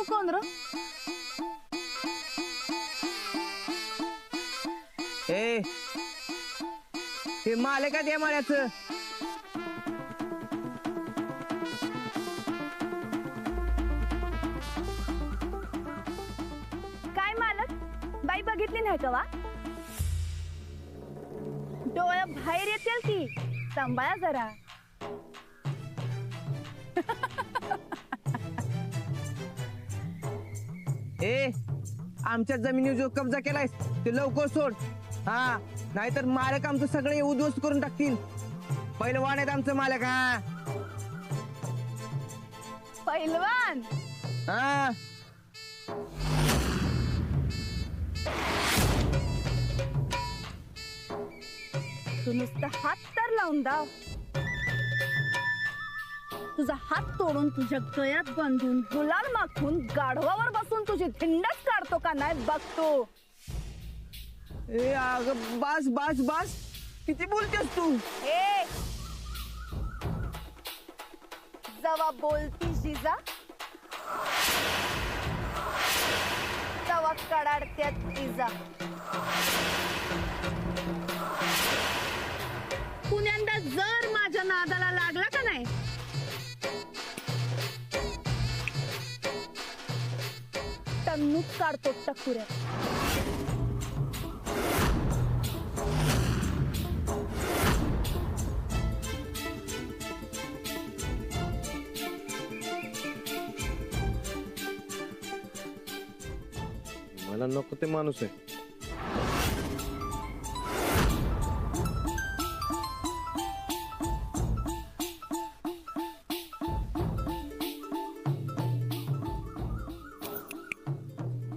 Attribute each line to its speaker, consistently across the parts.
Speaker 1: कोण र?
Speaker 2: हे मालक आहे त्या माळ्याचं.
Speaker 1: काय मालक, बाई बघितली नाही का वा? डोळ्या बाहेर येतील की, सांभाळा जरा.
Speaker 2: आमच्या जमिनीवर जो कब्जा केलाय ते लवकर सोड. हा, नाहीतर मालक आमचं सगळे उद्ध्वस्त करून टाकतील. पहिलवान आहेत आमचं मालक. हा
Speaker 1: पहिलवान.
Speaker 2: हा,
Speaker 1: तू नुसतं हात तर लावून दाव. तुझा हात तोडून तुझ्या गळ्यात बांधून गुलाल माखून गाढवावर बसून तुझी धिंडच काढतो का नाही बघतो.
Speaker 2: अगं बास बास बास, किती बोलतेस तू?
Speaker 1: जवा बोलती जिजा तवा कडाडत्यात इजा. पुण्यांदा जर माझ्या नादाला लागला का नाही, टन्नूच काढतो टकुऱ्या.
Speaker 3: मला नको ते माणूस आहे.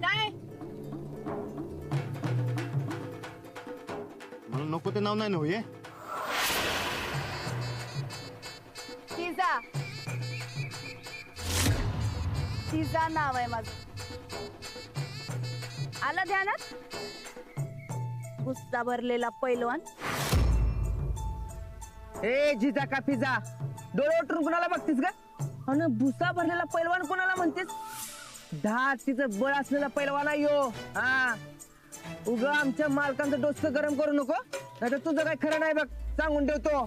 Speaker 1: काय
Speaker 3: मला नको ते नाव नाही ना होय.
Speaker 1: तिजा तिजा नाव आहे माझं. आला ध्यानात? गुस्सा भरलेला पैलवान.
Speaker 2: जिजा का फिजा, डोळे उठून कुणाला बघतीस का? आणि भुसा भरलेला पैलवान कोणाला म्हणतेस? 10 तिचं बळ असलेला पैलवान आहे यो. हा, उगा आमच्या मालकांचं डोसकं गरम करू नको, नाहीतर तुझं काही खरं नाही बघ, सांगून ठेवतो.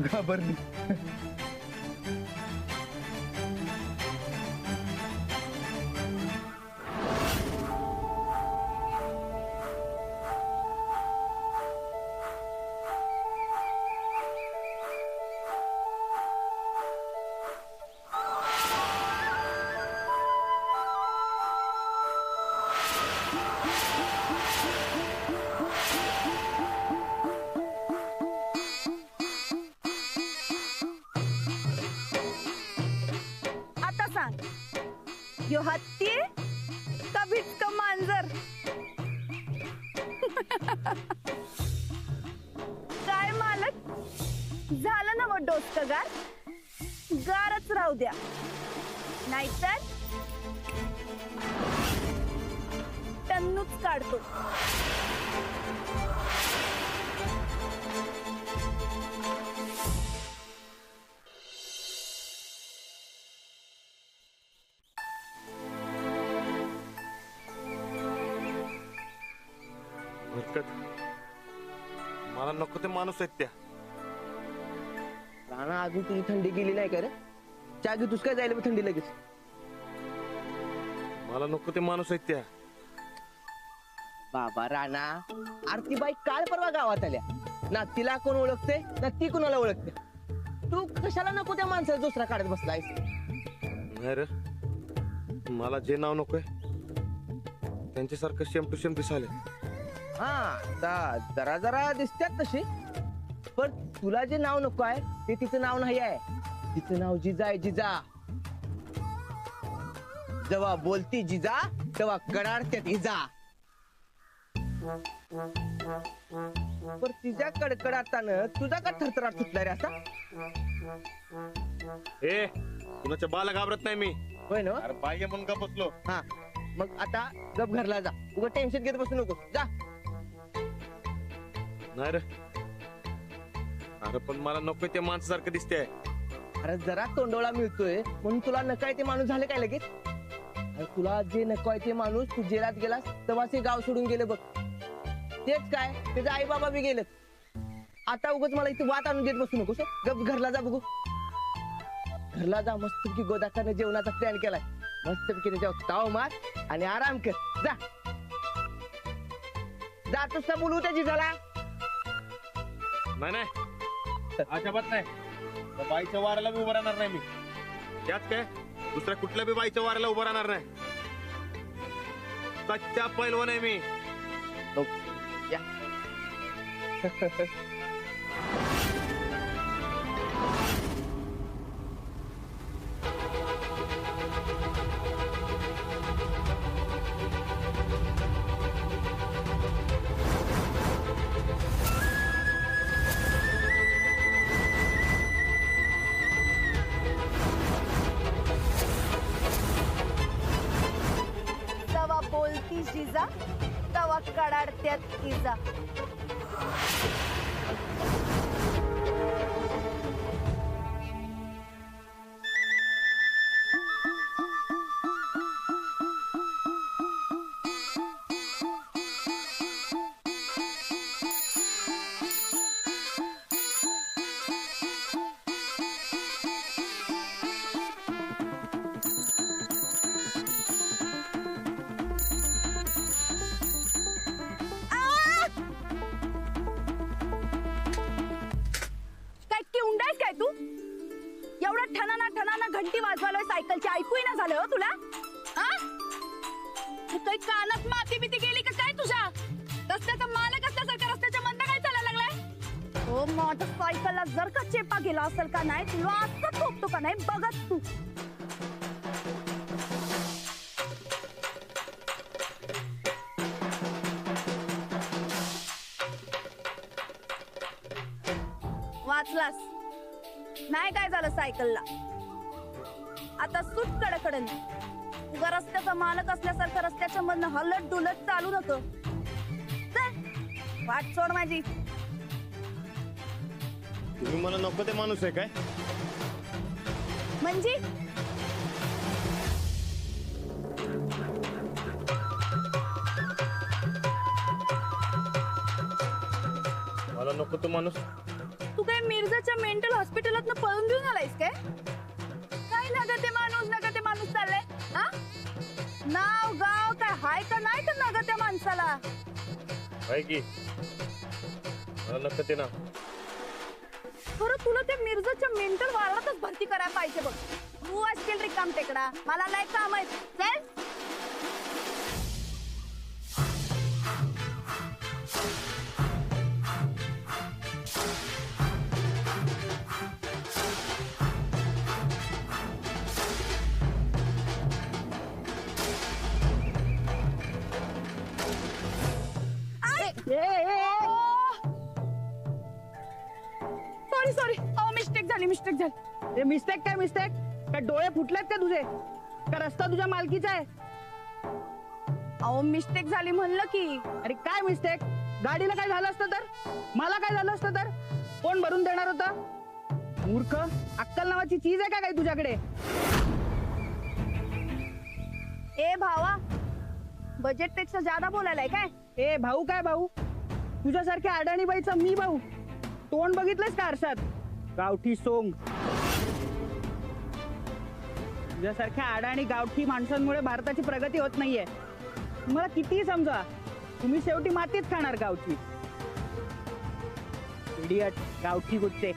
Speaker 2: घाबरली.
Speaker 1: आता सांग, यो हत्ती का भिटक मांजर? काय मालक, झालं ना मग डोसकं गार? गारच राहू द्या, नाहीतर टन्नूच काढतो.
Speaker 3: हरकत, मला नको ते माणूस आहेत त्या.
Speaker 2: राणा, अजून तुझी थंडी गेली नाही का रे? चहा घेतोस काय जायला थंडी लगेच?
Speaker 3: मला नको ते माणूस आहेत त्या.
Speaker 2: बाबा राणा, आरती बाई काल परवा गावात आल्या ना, तिला कोण ओळखते ना ती कोणाला ओळखते. तू कशाला नको त्या माणसाला दुसरा काढत बसलायस?
Speaker 3: नाही रे, मला जे नाव नकोय त्यांच्यासारखं सेम टू सेम दिसाले.
Speaker 2: हा, जरा जरा दिसतात तशी, पण तुला जे नाव नको आहे ते तिचं नाव नाही आहे. तिचं नाव जिजा आहे, जिजा. जेव्हा बोलती जिजा तेव्हा कडाडत्यात इजा. पण तिच्या कडकडातानं तुझा का थरथराट सुटला रे असा?
Speaker 3: ए, कुणाच्या बाला घाबरत नाही मी.
Speaker 2: होय ना?
Speaker 3: अरे पाहिजे म्हणून का बसलो.
Speaker 2: हा, मग आता गप घरला जा, उगा टेन्शन घेत बसू नको, जा.
Speaker 3: नाही रे. अरे पण मला नको ते माणसासारखं दिसते.
Speaker 2: अरे जरा तोंडोळा मिळतोय म्हणून तुला नकाय ते माणूस झाले काय लगेच? अरे तुला जे नकोय ते माणूस तू जेलात गेलास तेव्हा ते गाव सोडून गेले बघ. तेच काय त्याचे आई बाबा बी गेलेत. आता उगाच मला इथे वाट आणून देत बसू नकोस. गप घरला जा बघू. घरला जा, मस्तपैकी गोदाकाने जेवणाचा प्लॅन केलाय. मस्तपैकी त्याच्यावर ताव मार आणि आराम कर. जा जातोस ना बोलू त्याची झाला.
Speaker 3: नाही नाही अजिबात नाही. त्या बाईच्या वाऱ्याला बी उभं राहणार नाही मी. त्यात काय दुसऱ्या कुठल्या बी बाईच्या वाऱ्याला उभं राहणार नाही. कच्चा पैलवान आहे मी.
Speaker 2: या
Speaker 1: तवा बोलती जिजा तवा कडाडत्यात इजा. काय किवंडायस काय तू? एवढा ठणाना घंटी वाजवालोय सायकलची, ऐकू ना झालं हो तुला? हा? काही कानात माती बिती गेली का काय तुझ्या? रस्त्याचा मालक असल्यासारखा रस्त्याच्या मधनं काय चालायला लागलाय? हो मोटरसायकलला जर का चेपा गेला असेल का नाही, तुला असं ठोकतो का नाही बघत तू. वाचलास नाही काय झालं सायकलला. आता सुट कडकडन. उगा रस्त्याचा मालक असल्यासारखं रस्त्याच्या मधनं हलत डुलत चालू नको. चल वाट सोड माझी.
Speaker 3: तुम्ही मला नको ते माणूस आहे काय?
Speaker 1: म्हणजे
Speaker 3: मला नको तो माणूस.
Speaker 1: तू काय मिर्जाच्या मेंटल हॉस्पिटलात पळून घेऊन आलायस काय? काय नगते माणूस चाललंय? हा? नाव गाव काय हाय का नाही का नगत्या माणसाला?
Speaker 3: आहे की मला नको ते ना.
Speaker 1: खरं तुला ते मिर्जाच्या मेंटल वार्डातच भरती करायला पाहिजे बघ. तू असशील रिकाम टेकडा, मला लय काम आहे. चल सॉरी मिस्टेक झाली.
Speaker 2: मिस्टेक काय डोळे फुटलेत का तुझे? का रस्ता तुझ्या मालकीचा आहे?
Speaker 1: अहो मिस्टेक झाली म्हणलं की.
Speaker 2: अरे काय मिस्टेक? गाडीला काय झालं असतं तर? मला काय झालं असतं तर? कोण भरून देणार होतं? मूर्ख, अक्कल नावाची चीज आहे का काय तुझ्याकडे?
Speaker 1: ए भावा, बजेट पेक्षा ज्यादा बोलायलाय काय?
Speaker 2: ए भाऊ काय भाऊ? तुझ्यासारख्या अडाणी बाईचा मी भाऊ? तोंड बघितलंस का आरशात? गावठी सोंग. तुझ्यासारख्या अडाणी गावठी माणसांमुळे भारताची प्रगती होत नाहीये. तुम्हाला कितीही समजा, तुम्ही शेवटी मातीच खाणार गावची. इडियट, गावठी गुच्चे.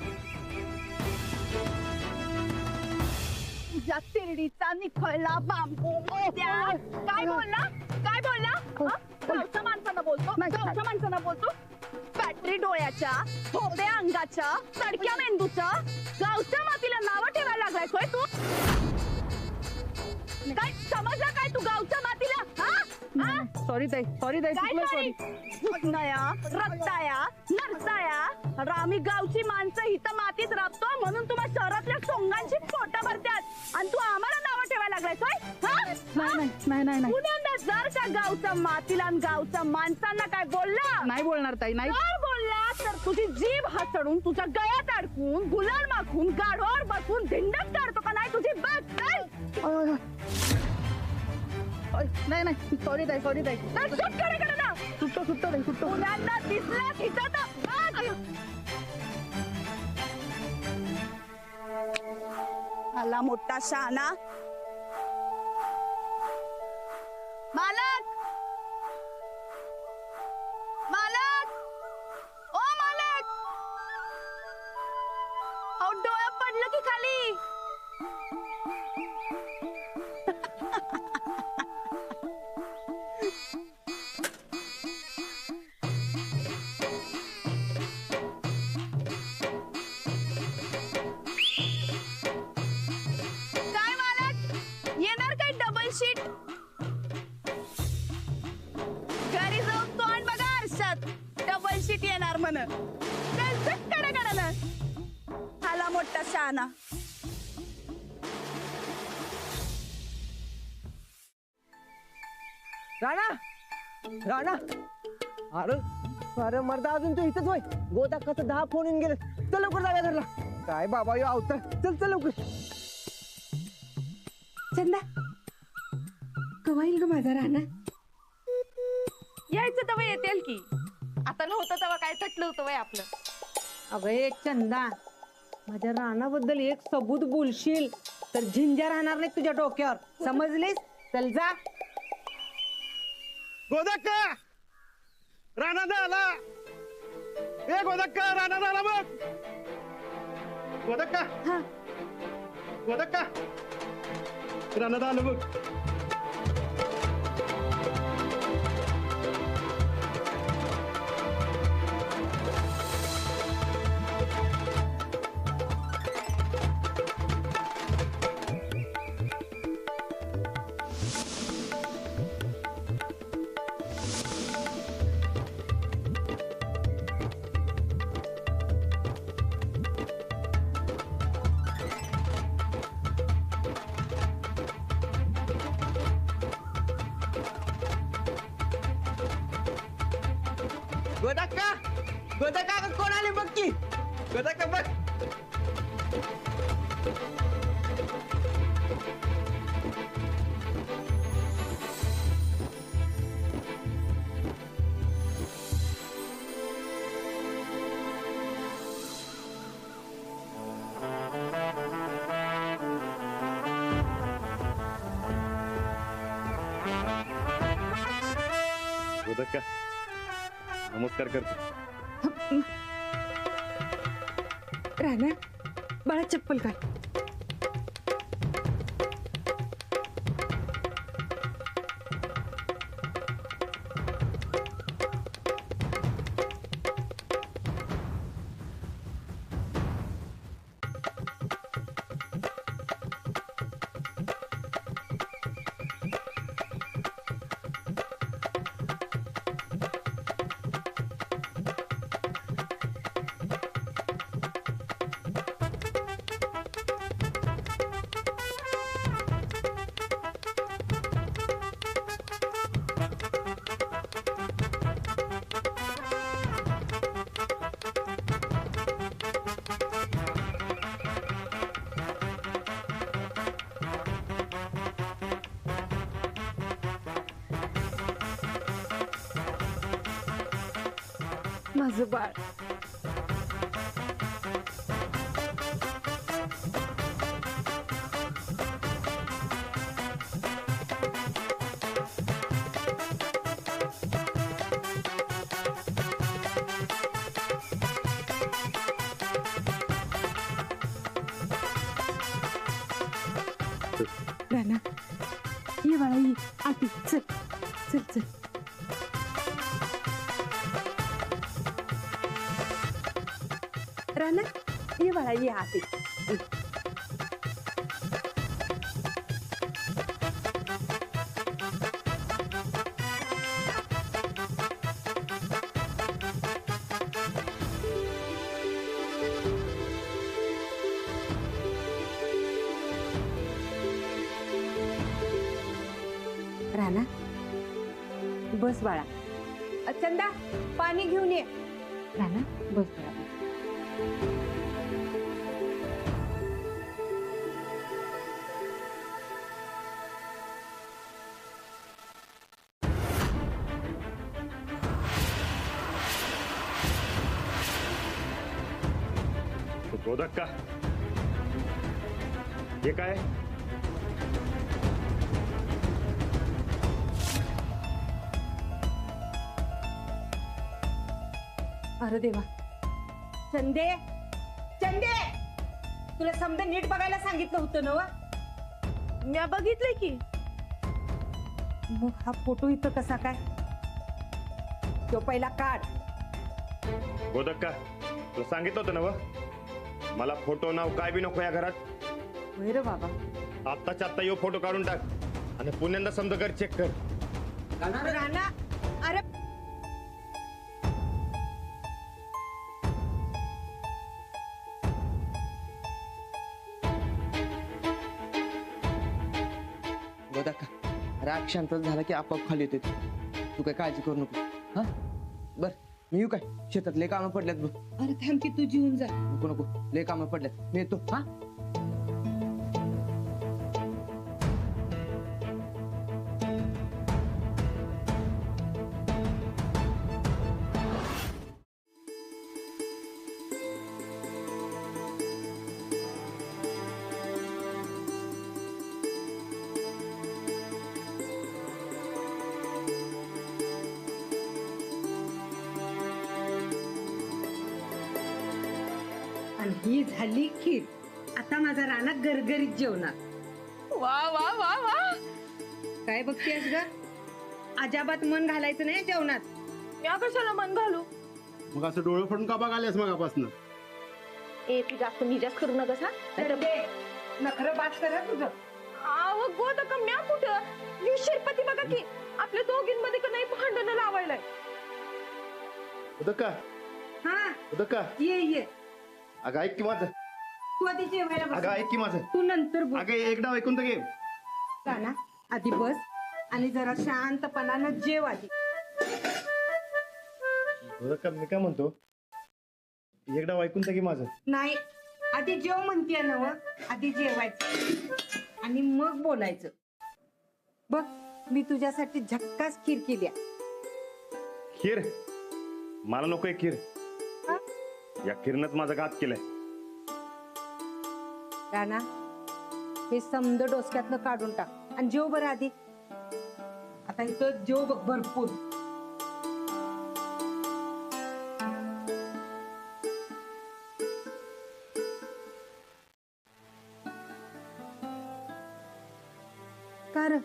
Speaker 1: तुझ्या तिरडीचा निखळला बांबू. काय बोलला? गावच्या माणसानं बोलतो. बॅटरी डोळ्याच्या, थोड्या अंगाच्या, तडक्या मेंदूच्या, गावच्या मातीला नावं ठेवायला लागलाय होय तू? काय समजला काय तू गावच्या मातीला?
Speaker 2: सॉरी ताई, सॉरी.
Speaker 1: नया रत्ताया नरसाया आम्ही गावची माणसं हिथं मातीत राबतो म्हणून तुम्हाला शहरातल्या सोंगांची पोटं भरतात आणि तू आम्हाला नावं ठेवायला लागलायस होय? पुण्यांदा जर का गावचा मातीला आणि गावच्या माणसांना काय बोलला
Speaker 4: नाही बोलणार ताई नाही
Speaker 1: जर बोलला तर तुझी जीभ हातडून तुझ्या गळ्यात अडकून गुलाल माखून गाढवावर बसून धिंडच काढतो का नाही तुझी बघ चल.
Speaker 4: नाही नाही सॉरी ताई
Speaker 1: नाही, सुटकडे ना
Speaker 4: सुट्टो ताई सुट्टो
Speaker 1: पुण्यांदा दिसला तिथं तर बघ. आला मोठा शहाणा मालक मालक ओ मालक अहो डोळा पडलं की खाली काय मालक येणार काय डबल शीट घरी जाऊन तोंड बघा आरशात डबल शीट येणार म्हण कडे ना आला मोठा शहाणा
Speaker 2: राणा राणा अरे अरे मर्दा अजून तू इथंच होय गोदा कसं 10 फोन येऊन गेले चल लवकर जाऊया घरला काय बाबा यो अवतार चल चल लवकर
Speaker 1: चंदा कवा येईल ग माझा राणा यायचं तेव्हा येतील की आता नव्हतं तेव्हा काय तटलं होतं वय आपलं
Speaker 5: अगं एक चंदा माझ्या रानाबद्दल एक सबूत बोलशील तर झिंजा राहणार नाही तुझ्या डोक्यावर समजलीस चल जा
Speaker 3: गोदक्का राणा आला ए गोदक्का राणा आला बघ गोदक्का गोदक्का राणा आलं बघ
Speaker 2: गोदक्का गोदक्का कोण आले बघ की गोदक्का बघ
Speaker 3: गोदक्का नमस्कार करतो
Speaker 1: राणा बाळा चप्पल काय माझं बाळ राणा ये बाळा ये आती चल चल चल राणा ये बाळा ये आती
Speaker 5: बस बाळा. चंदा पाणी घेऊन ये. राणा बस बाळा.
Speaker 3: गोदक का हे काय?
Speaker 5: अरे देवा. चंदे चंदे तुला समजा नीट बघायला सांगितलं होतं ना व?
Speaker 1: मी बघितलंय की.
Speaker 5: मग हा फोटो इथं कसा काय? तो पहिला काढ.
Speaker 3: गोदक का तुला सांगितलं होतं ना व? मला फोटो नाव काय बी नको या घरात.
Speaker 5: होय रे बाबा.
Speaker 3: आत्ताच्या आत्ता यो फोटो काढून टाक आणि पुण्यांदा समजा घर चेक कर.
Speaker 5: राणा अरे
Speaker 2: गोदाका राग शांत झाला की आपोआप खाली येते तू काय काळजी करू नको. हा बर मी येऊ काय? शेतात लय कामं पडल्यात बघ.
Speaker 5: अरे थांब की तू जीवन जा.
Speaker 2: नको नको लय कामं पडल्यात मी येतो. हा
Speaker 5: आणि ही झाली खीर. आता माझा राणा गरगरीत जेवणार.
Speaker 1: वा वा वा वा.
Speaker 5: काय बघतेस ग? अजाबात मन घालायचं नाही जेवणात.
Speaker 1: या कशाला मन घालू?
Speaker 3: मग असं डोळे फोडून का बघायलास मगापासून?
Speaker 1: ए तू जास्त निजास्त करू नकस हा.
Speaker 5: नखरं बात करा तुझं.
Speaker 1: आव गोदक म्या कुठं यू शिरपती बघा की आपल्या दोघींमध्ये का नाही भांडण लावायलाय.
Speaker 3: गोदक का
Speaker 5: हा
Speaker 3: गोदक का
Speaker 5: ये ये.
Speaker 3: अगं ऐक की माझं.
Speaker 5: तू आधी जेवायला बस.
Speaker 3: अगं ऐक की माझं.
Speaker 5: तू नंतर बोल.
Speaker 3: अगं एकदा ऐकून तर घे.
Speaker 5: राणा आधी बस आणि जरा शांतपणानं जेव आधी.
Speaker 3: गोदक का मी काय म्हणतो एकदा ऐकून तर घे माझं.
Speaker 5: नाही आधी जेव म्हणतीये ना व? आधी जेवायचं आणि मग बोलायचं. बघ मी तुझ्यासाठी झक्कास खीर केली.
Speaker 3: खीर मला नकोय खीर.
Speaker 5: हा?
Speaker 3: या खीरनंच माझा घात केलाय.
Speaker 5: राणा हे समद डोसक्यातनं काढून टाक आणि जेव बरं आधी. आता इथं जेव बघ भरपूर. का रे?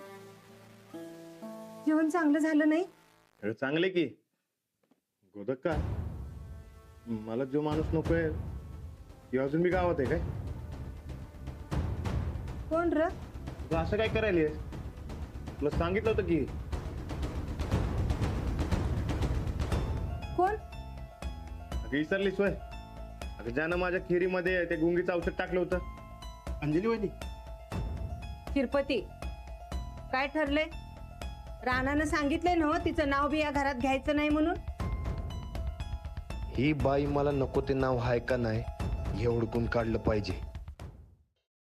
Speaker 5: जेवण चांगलं झालं नाही?
Speaker 3: हे चांगले की गोदक का मला जो माणूस नकोय तो अजून मी गावात आहे काय?
Speaker 5: कोण र?
Speaker 3: तू असं काय करायलीस? तुला सांगितलं होतं की.
Speaker 5: कोण?
Speaker 3: अगं विसरलीस वय? अगं ज्यानं माझ्या खिरीमध्ये ते गुंगीचं औषध टाकलं होतं. अंजली वहिनी.
Speaker 5: तिरुपती काय ठरलंय? राणानं सांगितलंय ना तिचं नाव बी या घरात घ्यायचं नाही म्हणून.
Speaker 6: ही बाई मला नको ते नाव हाय का नाही हे ओळखून काढलं पाहिजे.